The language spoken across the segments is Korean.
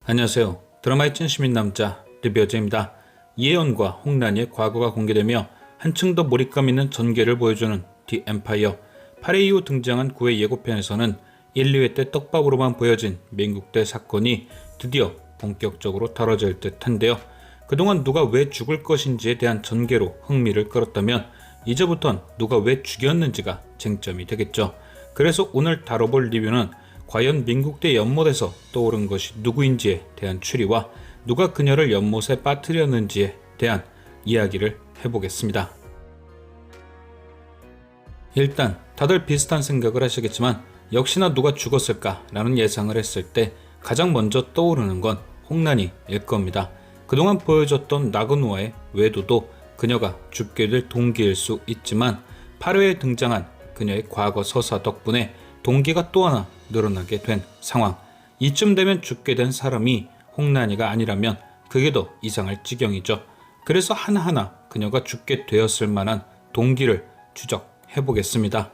안녕하세요. 드라마의 찐 시민남자 리뷰어제입니다. 이혜연과 홍란이의 과거가 공개되며 한층 더 몰입감 있는 전개를 보여주는 디 엠파이어 8회 이후 등장한 9회 예고편에서는 1, 2회 때 떡밥으로만 보여진 민국대 사건이 드디어 본격적으로 다뤄질 듯한데요. 그동안 누가 왜 죽을 것인지에 대한 전개로 흥미를 끌었다면 이제부턴 누가 왜 죽였는지가 쟁점이 되겠죠. 그래서 오늘 다뤄볼 리뷰는 과연 민국대 연못에서 떠오른 것이 누구인지에 대한 추리와 누가 그녀를 연못에 빠뜨렸는지에 대한 이야기를 해보겠습니다. 일단 다들 비슷한 생각을 하시겠지만 역시나 누가 죽었을까라는 예상을 했을 때 가장 먼저 떠오르는 건 홍란이일 겁니다. 그동안 보여줬던 나그누와의 외도도 그녀가 죽게 될 동기일 수 있지만 8회에 등장한 그녀의 과거 서사 덕분에 동기가 또 하나 늘어나게 된 상황. 이쯤 되면 죽게 된 사람이 홍란이가 아니라면 그게 더 이상할 지경이죠. 그래서 하나하나 그녀가 죽게 되었을 만한 동기를 추적해 보겠습니다.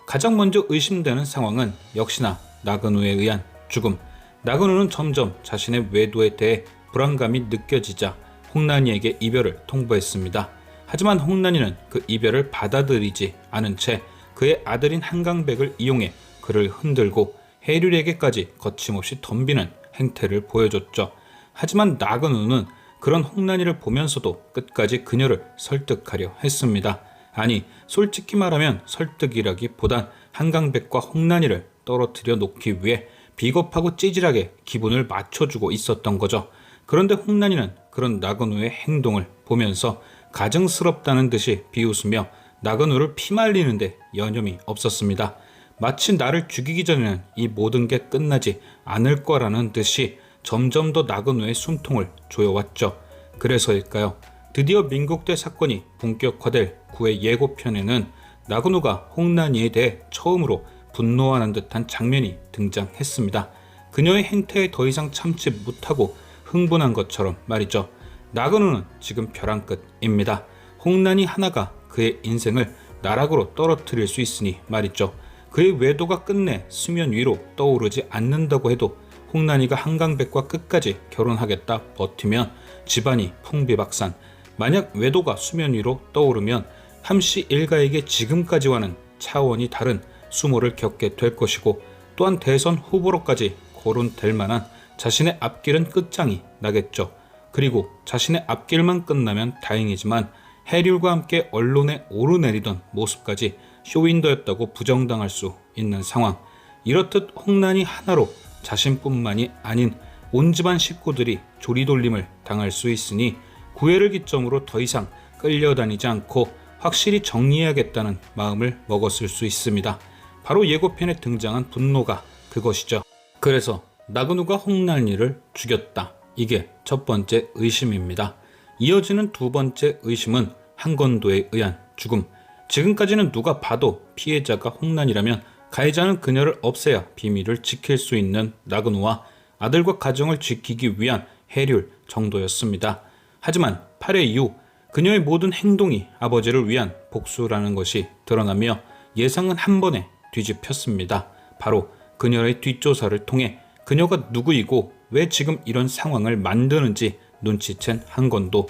가장 먼저 의심되는 상황은 역시나 나그누에 의한 죽음. 나그누는 점점 자신의 외도에 대해 불안감이 느껴지자 홍란이에게 이별을 통보했습니다. 하지만 홍란이는 그 이별을 받아들이지 않은 채 그의 아들인 한강백을 이용해 그를 흔들고 해륜에게까지 거침없이 덤비는 행태를 보여줬죠. 하지만 나그누는 그런 홍란이를 보면서도 끝까지 그녀를 설득하려 했습니다. 아니, 솔직히 말하면 설득이라기보단 한강백과 홍란이를 떨어뜨려 놓기 위해 비겁하고 찌질하게 기분을 맞춰주고 있었던 거죠. 그런데 홍란이는 그런 나그누의 행동을 보면서 가증스럽다는 듯이 비웃으며 나그누를 피말리는데 여념이 없었습니다. 마치 나를 죽이기 전에는 이 모든 게 끝나지 않을 거라는 듯이 점점 더 나그누의 숨통을 조여왔죠. 그래서일까요? 드디어 민국대 사건이 본격화될 9회 예고편에는 나그누가 홍란이에 대해 처음으로 분노하는 듯한 장면이 등장했습니다. 그녀의 행태에 더 이상 참지 못하고 흥분한 것처럼 말이죠. 나그누는 지금 벼랑 끝입니다. 홍란이 하나가 그의 인생을 나락으로 떨어뜨릴 수 있으니 말이죠. 그의 외도가 끝내 수면 위로 떠오르지 않는다고 해도 홍란이가 한강백과 끝까지 결혼하겠다 버티면 집안이 풍비박산. 만약 외도가 수면 위로 떠오르면 함씨 일가에게 지금까지와는 차원이 다른 수모를 겪게 될 것이고 또한 대선 후보로까지 거론될 만한 자신의 앞길은 끝장이 나겠죠. 그리고 자신의 앞길만 끝나면 다행이지만 해륜과 함께 언론에 오르내리던 모습까지 쇼윈도였다고 부정당할 수 있는 상황. 이렇듯 홍란이 하나로 자신뿐만이 아닌 온 집안 식구들이 조리돌림을 당할 수 있으니 9회를 기점으로 더 이상 끌려다니지 않고 확실히 정리해야겠다는 마음을 먹었을 수 있습니다. 바로 예고편에 등장한 분노가 그것이죠. 그래서 나그누가 홍란이를 죽였다. 이게 첫 번째 의심입니다. 이어지는 두 번째 의심은 한건도에 의한 죽음. 지금까지는 누가 봐도 피해자가 홍란이라면 가해자는 그녀를 없애야 비밀을 지킬 수 있는 나그누와 아들과 가정을 지키기 위한 해륜 정도였습니다. 하지만 8회 이후 그녀의 모든 행동이 아버지를 위한 복수라는 것이 드러나며 예상은 한 번에 뒤집혔습니다. 바로 그녀의 뒷조사를 통해 그녀가 누구이고 왜 지금 이런 상황을 만드는지 눈치챈 한건도.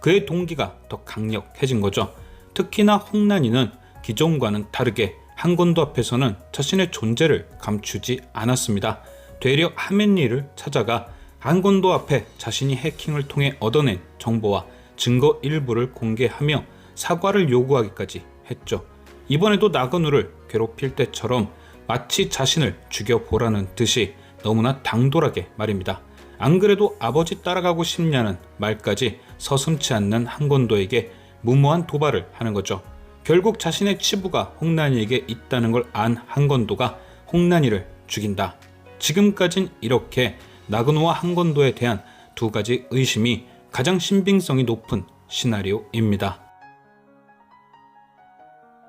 그의 동기가 더 강력해진 거죠. 특히나 홍란이는 기존과는 다르게 한건도 앞에서는 자신의 존재를 감추지 않았습니다. 되려 하맨리를 찾아가 한건도 앞에 자신이 해킹을 통해 얻어낸 정보와 증거 일부를 공개하며 사과를 요구하기까지 했죠. 이번에도 나그누를 괴롭힐 때처럼 마치 자신을 죽여보라는 듯이 너무나 당돌하게 말입니다. 안 그래도 아버지 따라가고 싶냐는 말까지 서슴지 않는 한건도에게 무모한 도발을 하는 거죠. 결국 자신의 치부가 홍란이에게 있다는 걸 안 한건도가 홍란이를 죽인다. 지금까진 이렇게 나그누와 한건도에 대한 두 가지 의심이 가장 신빙성이 높은 시나리오입니다.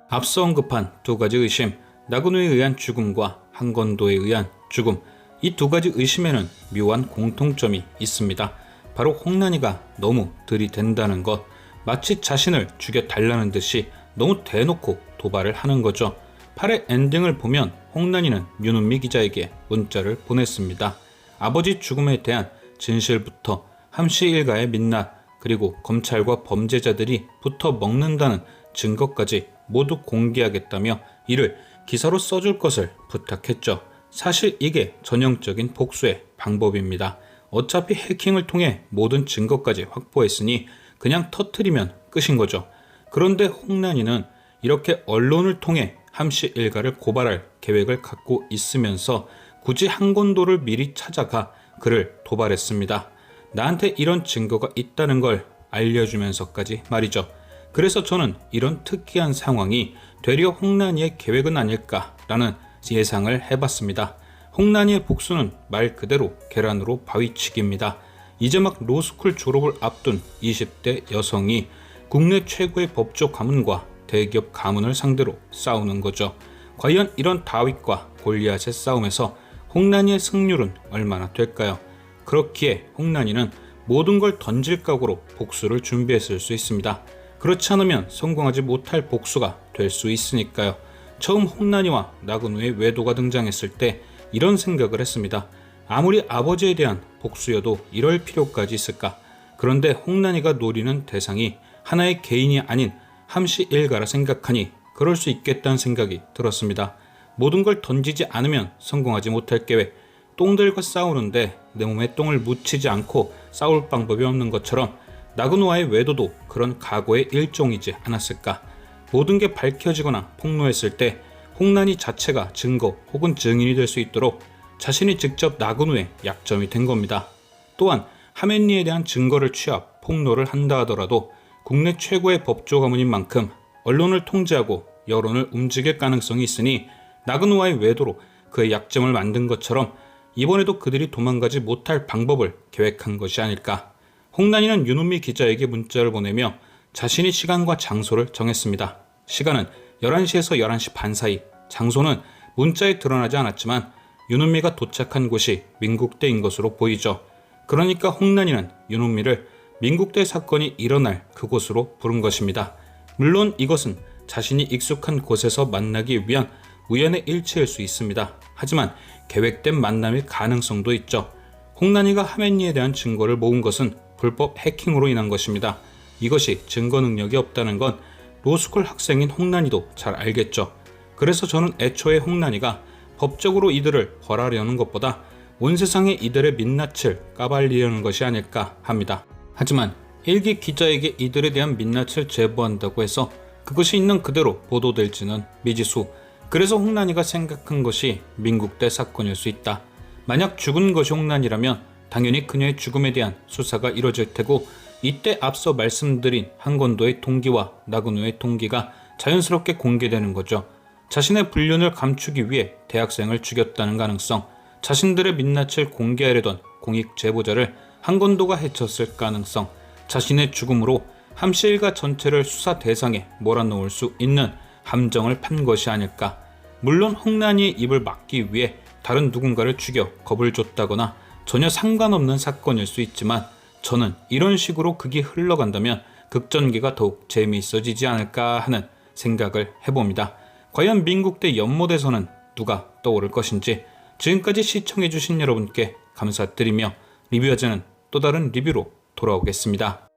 앞서 언급한 두 가지 의심, 나그누에 의한 죽음과 한건도에 의한 죽음, 이 두 가지 의심에는 묘한 공통점이 있습니다. 바로 홍란이가 너무 들이댄다는 것, 마치 자신을 죽여달라는 듯이 너무 대놓고 도발을 하는 거죠. 8회 엔딩을 보면 홍란이는 윤은미 기자에게 문자를 보냈습니다. 아버지 죽음에 대한 진실부터 함씨 일가의 민낯, 그리고 검찰과 범죄자들이 붙어 먹는다는 증거까지 모두 공개하겠다며 이를 기사로 써줄 것을 부탁했죠. 사실 이게 전형적인 복수의 방법입니다. 어차피 해킹을 통해 모든 증거까지 확보했으니 그냥 터트리면 끝인 거죠. 그런데 홍난이는 이렇게 언론을 통해 함씨 일가를 고발할 계획을 갖고 있으면서 굳이 한권도를 미리 찾아가 그를 도발했습니다. 나한테 이런 증거가 있다는 걸 알려주면서까지 말이죠. 그래서 저는 이런 특이한 상황이 되려 홍난이의 계획은 아닐까라는 예상을 해봤습니다. 홍난이의 복수는 말 그대로 계란으로 바위치기입니다. 이제 막 로스쿨 졸업을 앞둔 20대 여성이 국내 최고의 법조 가문과 대기업 가문을 상대로 싸우는 거죠. 과연 이런 다윗과 골리앗의 싸움에서 홍난이의 승률은 얼마나 될까요? 그렇기에 홍난이는 모든 걸 던질 각오로 복수를 준비했을 수 있습니다. 그렇지 않으면 성공하지 못할 복수가 될 수 있으니까요. 처음 홍난이와 나그노의 외도가 등장했을 때 이런 생각을 했습니다. 아무리 아버지에 대한 복수여도 이럴 필요까지 있을까? 그런데 홍난이가 노리는 대상이 하나의 개인이 아닌 함씨 일가라 생각하니 그럴 수 있겠다는 생각이 들었습니다. 모든 걸 던지지 않으면 성공하지 못할 계획, 똥들과 싸우는데 내 몸에 똥을 묻히지 않고 싸울 방법이 없는 것처럼 나그노와의 외도도 그런 각오의 일종이지 않았을까? 모든 게 밝혀지거나 폭로했을 때 홍난이 자체가 증거 혹은 증인이 될 수 있도록 자신이 직접 나그노의 약점이 된 겁니다. 또한 하멘리에 대한 증거를 취합, 폭로를 한다 하더라도 국내 최고의 법조 가문인 만큼 언론을 통제하고 여론을 움직일 가능성이 있으니 나그노와의 외도로 그의 약점을 만든 것처럼 이번에도 그들이 도망가지 못할 방법을 계획한 것이 아닐까. 홍난이는 윤은미 기자에게 문자를 보내며 자신이 시간과 장소를 정했습니다. 시간은 11시에서 11시 반 사이, 장소는 문자에 드러나지 않았지만 윤은미가 도착한 곳이 민국대인 것으로 보이죠. 그러니까 홍난이는 윤은미를 민국대 사건이 일어날 그곳으로 부른 것입니다. 물론 이것은 자신이 익숙한 곳에서 만나기 위한 우연의 일치일 수 있습니다. 하지만 계획된 만남일 가능성도 있죠. 홍난이가 하멘리에 대한 증거를 모은 것은 불법 해킹으로 인한 것입니다. 이것이 증거 능력이 없다는 건 로스쿨 학생인 홍난이도 잘 알겠죠. 그래서 저는 애초에 홍난이가 법적으로 이들을 벌하려는 것보다 온 세상에 이들의 민낯을 까발리려는 것이 아닐까 합니다. 하지만 일기 기자에게 이들에 대한 민낯을 제보한다고 해서 그것이 있는 그대로 보도될지는 미지수. 그래서 홍난이가 생각한 것이 민국대 사건일 수 있다. 만약 죽은 것이 홍난이라면 당연히 그녀의 죽음에 대한 수사가 이뤄질 테고 이때 앞서 말씀드린 한권도의 동기와 나그노의 동기가 자연스럽게 공개되는 거죠. 자신의 불륜을 감추기 위해 대학생을 죽였다는 가능성, 자신들의 민낯을 공개하려던 공익 제보자를 한권도가 해쳤을 가능성, 자신의 죽음으로 함씨 일가 전체를 수사 대상에 몰아넣을 수 있는 함정을 판 것이 아닐까. 물론 홍난이의 입을 막기 위해 다른 누군가를 죽여 겁을 줬다거나 전혀 상관없는 사건일 수 있지만 저는 이런 식으로 극이 흘러간다면 극전기가 더욱 재미있어지지 않을까 하는 생각을 해봅니다. 과연 민국대 연못에서는 누가 떠오를 것인지. 지금까지 시청해주신 여러분께 감사드리며 리뷰하자는 또 다른 리뷰로 돌아오겠습니다.